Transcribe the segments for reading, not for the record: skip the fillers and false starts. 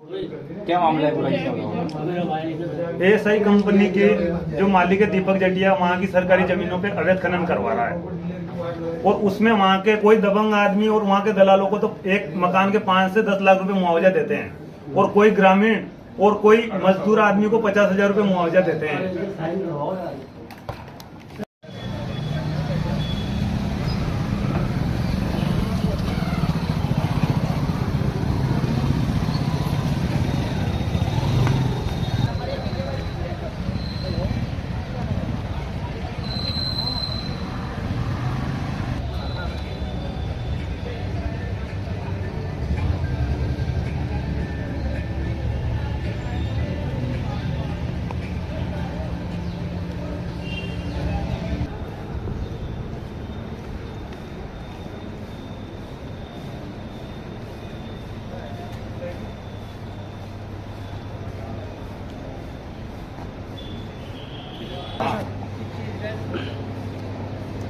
क्या मामला है पूरा? एएसआई कंपनी के जो मालिक है दीपक जटिया वहाँ की सरकारी जमीनों पे अवैध खनन करवा रहा है और उसमें वहाँ के कोई दबंग आदमी और वहाँ के दलालों को तो एक मकान के 5 से 10 लाख रुपए मुआवजा देते हैं और कोई ग्रामीण और कोई मजदूर आदमी को 50,000 रुपए मुआवजा देते हैं।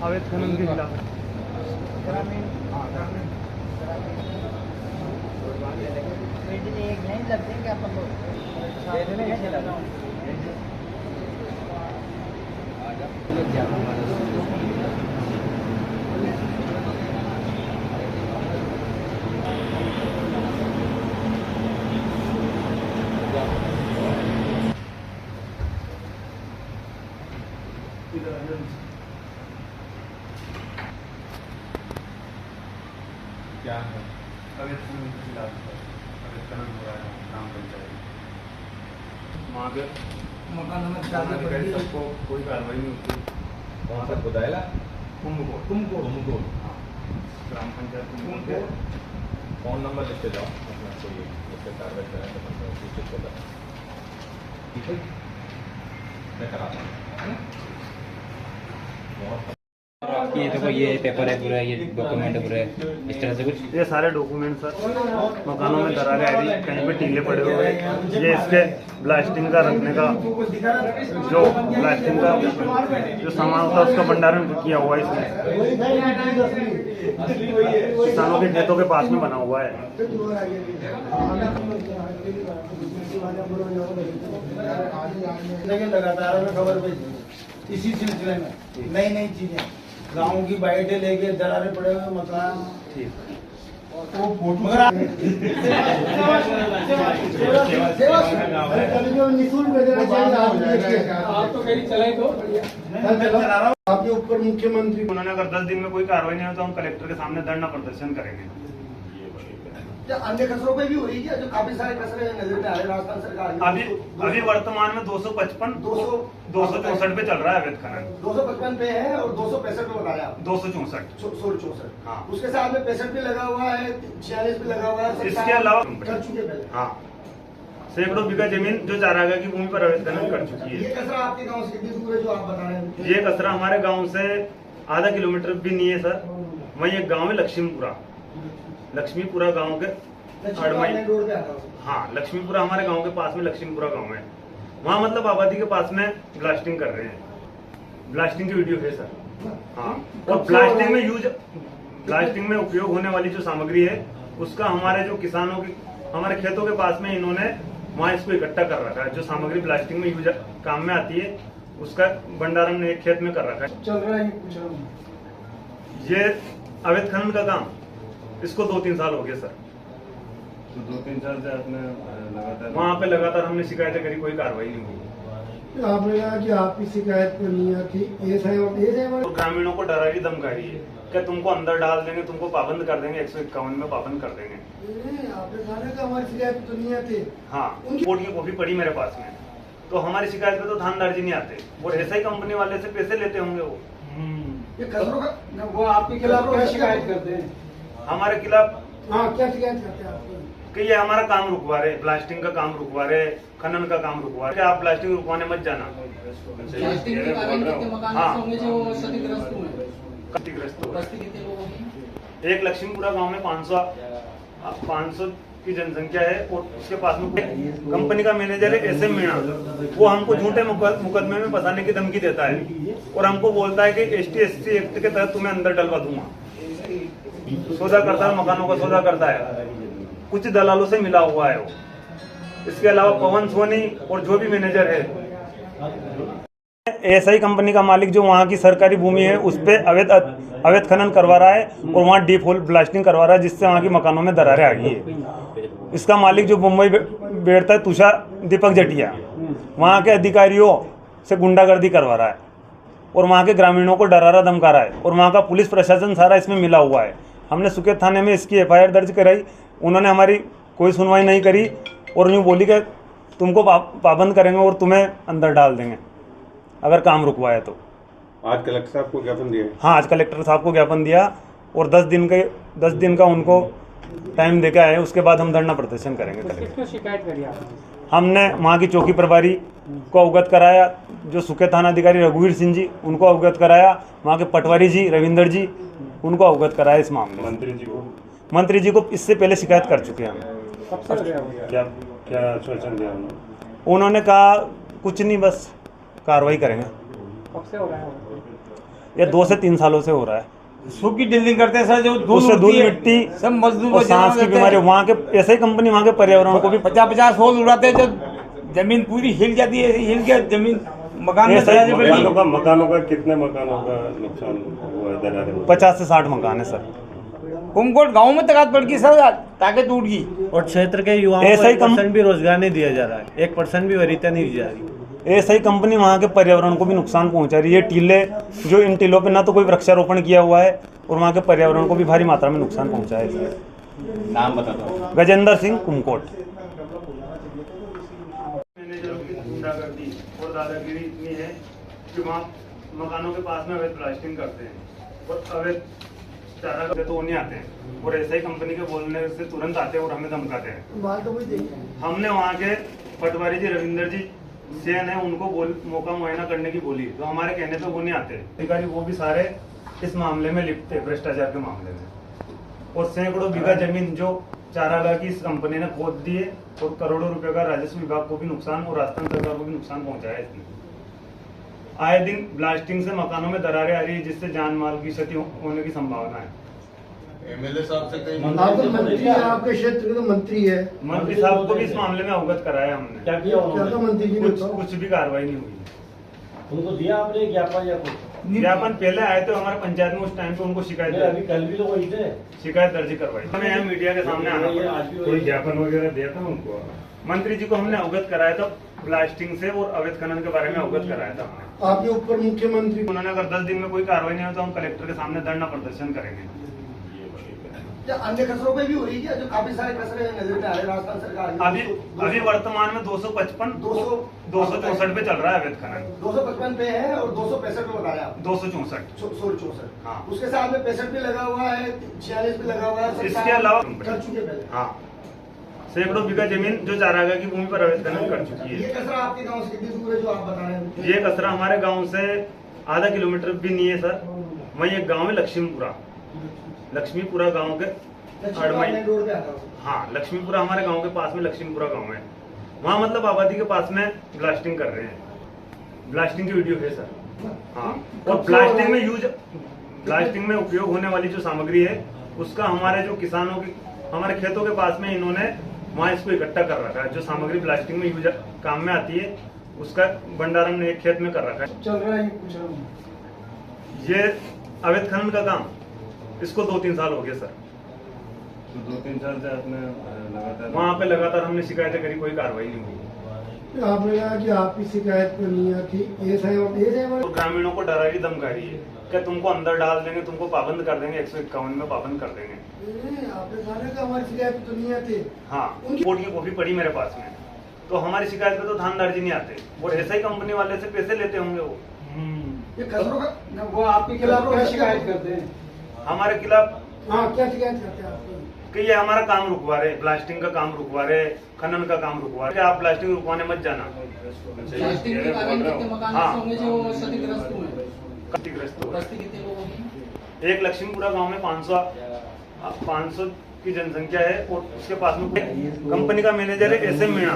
अवैध खनन के खिलाफ क्या है? अवैध खनन के खिलाफ अवैध खनन हो रहा है ग्राम पंचायत वहाँ पे मकान में सबको कोई कार्रवाई नहीं होती। वहाँ पर बताया तुमको हाँ ग्राम पंचायत तुमको फोन नंबर लिखते जाओ अपना कोई जैसे कार्रवाई करें तो मतलब सूचित कर दो। ठीक है, मैं कराता हूँ। ये देखो ये पेपर है पूरा, ये डॉक्यूमेंट है पूरे, इस तरह से कुछ ये सारे डॉक्यूमेंट सर मकानों में दरारें आ रही, कहीं पे टीले पड़े हुए हैं। ये इसके ब्लास्टिंग का रखने का जो ब्लास्टिंग का जो सामान होता है उसका भंडारण किया हुआ है इसमें, किसानों के खेतों के पास में बना हुआ है। लगातार हमें खबर भेजी इसी सिलसिले में नई नई चीजें गाँव की बाइटें लेके दरारें पड़े हुए मकान मगर आप तो कहीं चले तो आपके ऊपर मुख्यमंत्री उन्होंने अगर 10 दिन में कोई कार्रवाई नहीं हो तो हम कलेक्टर के सामने धरना प्रदर्शन करेंगे। अन्य कचरों पे भी हो रही है जो काफी सारे कचरे नजर में आ रहे राजस्थान सरकार अभी वर्तमान में 255 264 पे चल रहा है अवैध खनन। 255 पे है और 265 पे बताया 264 हाँ। उसके साथ में 65 पे लगा हुआ है, 46 पे लगा हुआ है। इसके अलावा कर चुके पहले हाँ सैकड़ों बीघा जमीन जो चारागाह की भूमि पर अवैध खनन कर चुकी है। ये कचरा आपके गाँव से कितनी दूर है जो आप बता रहे हैं? ये कचरा हमारे गाँव से आधा किलोमीटर भी नहीं है सर। वही एक गाँव है लक्ष्मीपुरा गाँव के हाँ लक्ष्मीपुरा हमारे गांव के पास में लक्ष्मीपुरा गांव है। वहाँ मतलब आबादी के पास में ब्लास्टिंग कर रहे हैं। ब्लास्टिंग की वीडियो है सर हाँ। और ब्लास्टिंग में उपयोग होने वाली जो सामग्री है उसका हमारे जो किसानों की हमारे खेतों के पास में इन्होंने वहाँ इसको इकट्ठा कर रखा है। जो सामग्री ब्लास्टिंग में यूज काम में आती है उसका भंडारण एक खेत में कर रखा है। चल रहा है ये अवैध खनन का काम इसको 2-3 साल हो गए सर। तो 2-3 साल से आपने लगातार वहाँ पे लगातार हमने शिकायतें करी, कोई कार्रवाई नहीं हुई। आपने कहा कि आपकी शिकायत पर नहीं आती तो ग्रामीणों को डरा रही धमकाई है क्या तुमको अंदर डाल देंगे, तुमको पाबंद कर देंगे, 151 में पाबंद कर देंगे। आपने कहा ना कि हमारी शिकायत तो नहीं आती। हाँ कोर्ट की कॉपी पड़ी मेरे पास में, तो हमारी शिकायत पे तो थानेदार जी नहीं आते। वो एसआई कंपनी वाले से पैसे लेते होंगे वो। ये कचरों का वो आपके खिलाफ क्या शिकायत करते हैं? हमारे खिलाफ हाँ क्या शिकायत करते हैं आपको? कि ये हमारा काम रुकवा रहे, ब्लास्टिंग का काम रुकवा रहे, खनन का काम रुकवा रहे, आप ब्लास्टिंग रुकवाने मत जाना। ब्लास्टिंग के कारण कितने मकान ऐसे होंगे जो क्षतिग्रस्त हुए? क्षतिग्रस्त हुए। बस्ती कितने लोगों की? एक लक्ष्मीपुरा गांव में 500 की जनसंख्या है और उसके पास में कंपनी का मैनेजर है एसएम मीणा, वो हमको झूठे मुकदमे में फंसाने की धमकी देता है और हमको बोलता है कि ST/SC एक्ट के तहत तुम्हें अंदर डलवा दूंगा। सौदा करता है, मकानों का सौदा करता है, कुछ दलालों से मिला हुआ है वो। इसके अलावा पवन सोनी और जो भी मैनेजर है, एसआई कंपनी का मालिक जो वहाँ की सरकारी भूमि है उस पर अवैध खनन करवा रहा है और वहाँ डीप होल ब्लास्टिंग करवा रहा है, जिससे वहाँ की मकानों में दरारें आ गई है। इसका मालिक जो मुंबई बैठता है तुषार दीपक जटिया, वहाँ के अधिकारियों से गुंडागर्दी करवा रहा है और वहाँ के ग्रामीणों को डरा धमका रहा है और वहाँ का पुलिस प्रशासन सारा इसमें मिला हुआ है। हमने सुकेत थाने में इसकी एफआईआर दर्ज कराई, उन्होंने हमारी कोई सुनवाई नहीं करी और यूँ बोली कि तुमको पाबंद करेंगे और तुम्हें अंदर डाल देंगे अगर काम रुकवाया तो। आज कलेक्टर साहब को ज्ञापन दिया? हाँ, आज कलेक्टर साहब को ज्ञापन दिया और 10 दिन का उनको टाइम देके आए, उसके बाद हम धरना प्रदर्शन करेंगे। किसको शिकायत करी आपने? हमने वहाँ की चौकी प्रभारी को अवगत कराया, जो सुकेत थाना अधिकारी रघुवीर सिंह जी उनको अवगत कराया, वहाँ के पटवारी जी रविंदर जी उनको अवगत कराया इस मामले में। मंत्री जी को इससे पहले शिकायत कर चुके हैं हम। क्या आश्वासन दिया उन्होंने कहा कुछ नहीं, बस कार्रवाई करेंगे। कब से हो रहा है? ये 2 से 3 सालों से हो रहा है। सूखी डीलिंग करते हैं सर, जो उससे धूल मिट्टी सब मजदूर और सांस की बीमारी, वहाँ के ऐसे ही कंपनी वहाँ के पर्यावरण को भी 50-50 होल उड़ाते हैं, जो जमीन पूरी हिल जाती है, हिल के जमीन मकान में चला जाए। मकानों का कितने मकानों का नुकसान हुआ है? दरारें 50 से 60 मकान है सर। कुमकोट गांव में तकात पड़ गई सर, ताकत टूट गई और क्षेत्र के युवाओं को 1% भी रोजगार नहीं दिया जा रहा है, 1% भी वरीयता नहीं दी जा रही। ऐसा ही कंपनी वहाँ के पर्यावरण को भी नुकसान पहुँचा रही है। टीले जो इन टीलों पे ना तो कोई वृक्षारोपण किया हुआ है और वहाँ के पर्यावरण को भी भारी मात्रा में नुकसान पहुँचा है। नाम बता दो। गजेंद्र सिंह कुमकोट। मैनेजरों की गुंडागर्दी और दादागिरी इतनी है कि वहाँ मकानों के पास में अवैध ब्लास्टिंग करते हैं और अवैध चारा करते तो वो नहीं आते हैं और ऐसा ही कंपनी के बोलने से तुरंत आते हैं और हमें धमकाते हैं। हमने वहाँ के पटवारी जी रविंदर जी सेन है, उनको मौका मुआयना करने की बोली, तो हमारे कहने पे वो नहीं आते। अधिकारी वो भी सारे इस मामले में लिप्त है, भ्रष्टाचार के मामले में। और सैकड़ों बीघा जमीन जो चारागाह की इस कंपनी ने खोद दी है और करोड़ों रुपए का राजस्व विभाग को भी नुकसान और राजस्थान सरकार को भी नुकसान पहुंचाया है इसने। आए दिन ब्लास्टिंग से मकानों में दरारें आ रही है, जिससे जान माल की क्षति होने की संभावना है। एमएलए साहब से कहीं मंत्री है, आपके क्षेत्र के तो मंत्री है। मंत्री साहब को भी इस मामले में अवगत कराया हमने। क्या किया उन्होंने? मंत्री जी ने कुछ भी कार्रवाई नहीं हुई। उनको दिया आपने ज्ञापन या कुछ? ज्ञापन पहले आए थे हमारे पंचायत में, उस टाइम पे उनको शिकायत अभी कल भी तो वही थे, शिकायत दर्ज करवाई। हमें यहाँ मीडिया के सामने आना पड़ा। आज भी कोई ज्ञापन वगैरह दिया था उनको? मंत्री जी को हमने अवगत कराया था, ब्लास्टिंग से और अवैध खनन के बारे में अवगत कराया था हमने। आपके ऊपर मुख्यमंत्री उन्होंने अगर 10 दिन में कोई कार्रवाई नहीं हो तो हम कलेक्टर के सामने धरना प्रदर्शन करेंगे। अन्य कचरों पे भी हो रही है, जो काफी सारे कचरे नजर में आ रहे हैं राजस्थान सरकार में। अभी वर्तमान में 255 264 पे चल रहा है अवैध खनन। 255 पे है और 265 पे बता रहे हैं आप। 264। हाँ। उसके साथ में 65 भी लगा हुआ है, 46 भी लगा हुआ है। इसके अलावा कर चुके पहले। हाँ, सैकड़ों बीघा जमीन जो चारागाह की भूमि पर अवैध खनन कर चुकी है। ये कचरा आपके गांव से कितनी दूर है जो आप बता रहे हैं? ये कचरा हमारे गांव से आधा किलोमीटर भी नहीं है सर। वहीं एक गांव है लक्ष्मीपुरा गांव के रोड पे आता है। हाँ, लक्ष्मीपुरा हमारे गांव के पास में लक्ष्मीपुरा गांव है। वहाँ मतलब आबादी के पास में ब्लास्टिंग कर रहे हैं। ब्लास्टिंग की वीडियो है सर। हाँ, और ब्लास्टिंग में उपयोग होने वाली जो सामग्री है उसका हमारे जो किसानों की हमारे खेतों के पास में इन्होंने वहाँ इसको इकट्ठा कर रखा है। जो सामग्री ब्लास्टिंग में यूज काम में आती है उसका भंडारण एक खेत में कर रखा है। चल रहा है कुछ रहा ये अवैध खनन का काम इसको 2-3 साल हो गए सर। तो 2-3 साल से आपने लगातार वहाँ पे लगातार हमने शिकायतें करी, कोई कार्रवाई नहीं हुई। आपने कहा कि आपकी शिकायत पर नहीं आती, तो ग्रामीणों को डरा रही धमका रही है कि तुमको अंदर डाल देंगे, तुमको पाबंद कर देंगे, 151 में पाबंद कर देंगे। आपने कहा कि हमारी शिकायत पर तो नहीं आती। हाँ, कोर्ट की कॉपी पड़ी मेरे पास में, तो हमारी शिकायत पे तो थानेदार जी नहीं आते और ऐसा ही कंपनी वाले से पैसे लेते होंगे वो। ये कचरों का वो आपके खिलाफ शिकायत करते हैं? हमारे खिलाफ हाँ, क्या शिकायत करते हैं आप? कि ये हमारा काम रुकवा रहे, ब्लास्टिंग का काम रुकवा रहे, खनन का काम रुकवा रहे, आप ब्लास्टिंग रुकवाने मत जाना। ब्लास्टिंग के कारण कितने मकान हाँ। होंगे जो क्षतिग्रस्त हुए? क्षतिग्रस्त हुए। बस्ती कितने लोगों की? एक लक्ष्मीपुरा गांव में 500 की जनसंख्या है और उसके पास में कंपनी का मैनेजर है SM मीणा,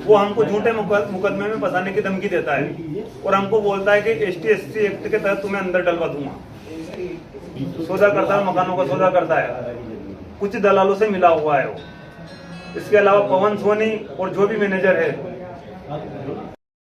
वो हमको झूठे मुकदमे में फंसाने की धमकी देता है और हमको बोलता है कि ST/SC एक्ट के तहत तुम्हें अंदर डलवा दूंगा। सौदा करता है, मकानों का सौदा करता है, कुछ दलालों से मिला हुआ है वो। इसके अलावा पवन सोनी और जो भी मैनेजर है